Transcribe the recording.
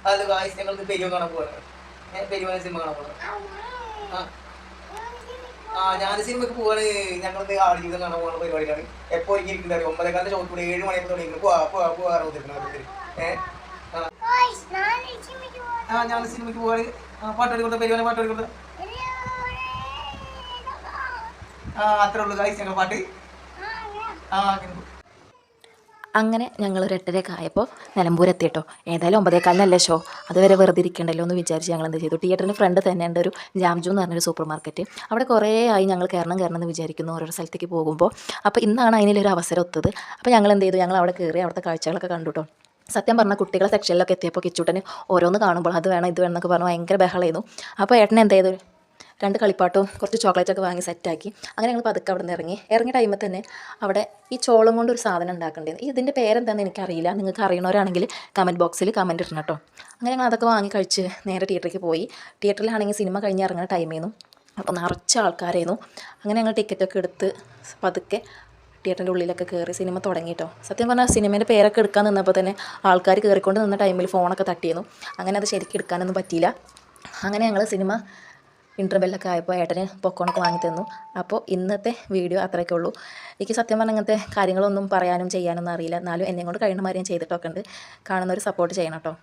അത് ഗായ്സ് ഞങ്ങൾക്ക് പെരുവ കാണാൻ പോവാണ്. പെരുവന സിനിമ കാണാൻ പോവാണ്. ഞാൻ സിനിമക്ക് പോവാണ്. ഞങ്ങൾക്ക് ആടുജീവിതം കാണാൻ പോകുന്ന പരിപാടിയാണ്. എപ്പോൾ ഇരിക്കുന്നത് 9:15 ഷോട്ട് കൂടി 7 മണിയപ്പോൾ തുടങ്ങി പോവാറുണ്ട്. ഞാൻ സിനിമയ്ക്ക് പോവാണ്. പാട്ടോടി കൊടുത്ത പെരുവന പാട്ടോടി കൊടുത്ത അത്രേ ഉള്ളൂ ഗായ്സ് ഞങ്ങൾ പാട്ട്. അങ്ങനെ ഞങ്ങൾ ഒരു 8:30 ആയപ്പോൾ നിലമ്പൂർ എത്തിയിട്ടോ. ഏതായാലും 9:15 ഷോ, അതുവരെ വെറുതെ ഇരിക്കണ്ടല്ലോ എന്ന് വിചാരിച്ച് ഞങ്ങൾ എന്ത് ചെയ്തു, തിയേറ്ററിന് ഫ്രണ്ട് തന്നെ ഉണ്ട് ഒരു ജാംജു എന്ന് പറഞ്ഞൊരു സൂപ്പർ മാർക്കറ്റ്. അവിടെ കുറേ ആയി ഞങ്ങൾ കയറണം എന്ന് വിചാരിക്കുന്നു ഓരോ സ്ഥലത്തേക്ക് പോകുമ്പോൾ. അപ്പോൾ ഇന്നാണ് അതിനൊരു അവസരം ഒത്തത്. അപ്പോൾ ഞങ്ങൾ എന്ത് ചെയ്തു, ഞങ്ങൾ അവിടെ കയറി അവിടുത്തെ കാഴ്ചകളൊക്കെ കണ്ടു കേട്ടോ. സത്യം പറഞ്ഞാൽ കുട്ടികളെ സെക്ഷനിലൊക്കെ എത്തിയപ്പോൾ കിച്ചൂട്ടന് ഓരോന്ന് കാണുമ്പോൾ അത് വേണം ഇത് വേണം എന്നൊക്കെ പറഞ്ഞ് ഭയങ്കര ബഹളമായിരുന്നു. അപ്പോൾ ഏട്ടൻ എന്ത് ചെയ്തു, 2 കളിപ്പാട്ടവും കുറച്ച് ചോക്ലേറ്റൊക്കെ വാങ്ങി സെറ്റാക്കി. അങ്ങനെ ഞങ്ങൾ പതുക്കെ അവിടെ നിന്ന് ഇറങ്ങിയ ടൈമിൽ തന്നെ അവിടെ ഈ ചോളം കൊണ്ട് ഒരു സാധനം ഉണ്ടാക്കേണ്ടത്. ഇതിൻ്റെ പേരെന്താണെന്ന് എനിക്കറിയില്ല, നിങ്ങൾക്ക് അറിയണവരാണെങ്കിൽ കമൻറ്റ് ബോക്സിൽ കമൻറ്റ് ഇടണം കേട്ടോ. അങ്ങനെ ഞങ്ങൾ അതൊക്കെ വാങ്ങി കഴിച്ച് നേരെ തിയേറ്ററിലേക്ക് പോയി. തിയേറ്ററിലാണെങ്കിൽ സിനിമ കഴിഞ്ഞ് ഇറങ്ങുന്ന ടൈമായിരുന്നു. അപ്പോൾ നിറച്ച ആൾക്കാരായിരുന്നു. അങ്ങനെ ഞങ്ങൾ ടിക്കറ്റൊക്കെ എടുത്ത് പതുക്കെ തിയേറ്ററിൻ്റെ ഉള്ളിലൊക്കെ കയറി സിനിമ തുടങ്ങിയിട്ടോ. സത്യം പറഞ്ഞാൽ സിനിമേൻ്റെ പേരൊക്കെ എടുക്കാൻ നിന്നപ്പോൾ തന്നെ ആൾക്കാർ കയറിക്കൊണ്ട് നിന്ന ടൈമിൽ ഫോണൊക്കെ തട്ടിയിരുന്നു. അങ്ങനെ അത് ശരിക്കും എടുക്കാനൊന്നും പറ്റിയില്ല. അങ്ങനെ ഞങ്ങൾ സിനിമ ഇൻ്റർവെല്ലൊക്കെ ആയപ്പോൾ ഏട്ടന് പൊക്കോണൊക്കെ വാങ്ങി തന്നു. അപ്പോൾ ഇന്നത്തെ വീഡിയോ അത്രയൊക്കെ ഉള്ളൂ. എനിക്ക് സത്യം പറഞ്ഞാൽ അങ്ങനത്തെ കാര്യങ്ങളൊന്നും പറയാനും ചെയ്യാനൊന്നും അറിയില്ല. എന്നാലും എന്നെ കൊണ്ട് കഴിയുന്ന മാതിരി ഞാൻ ചെയ്തിട്ടൊക്കെ ഉണ്ട്. കാണുന്നവർ സപ്പോർട്ട് ചെയ്യണം കേട്ടോ.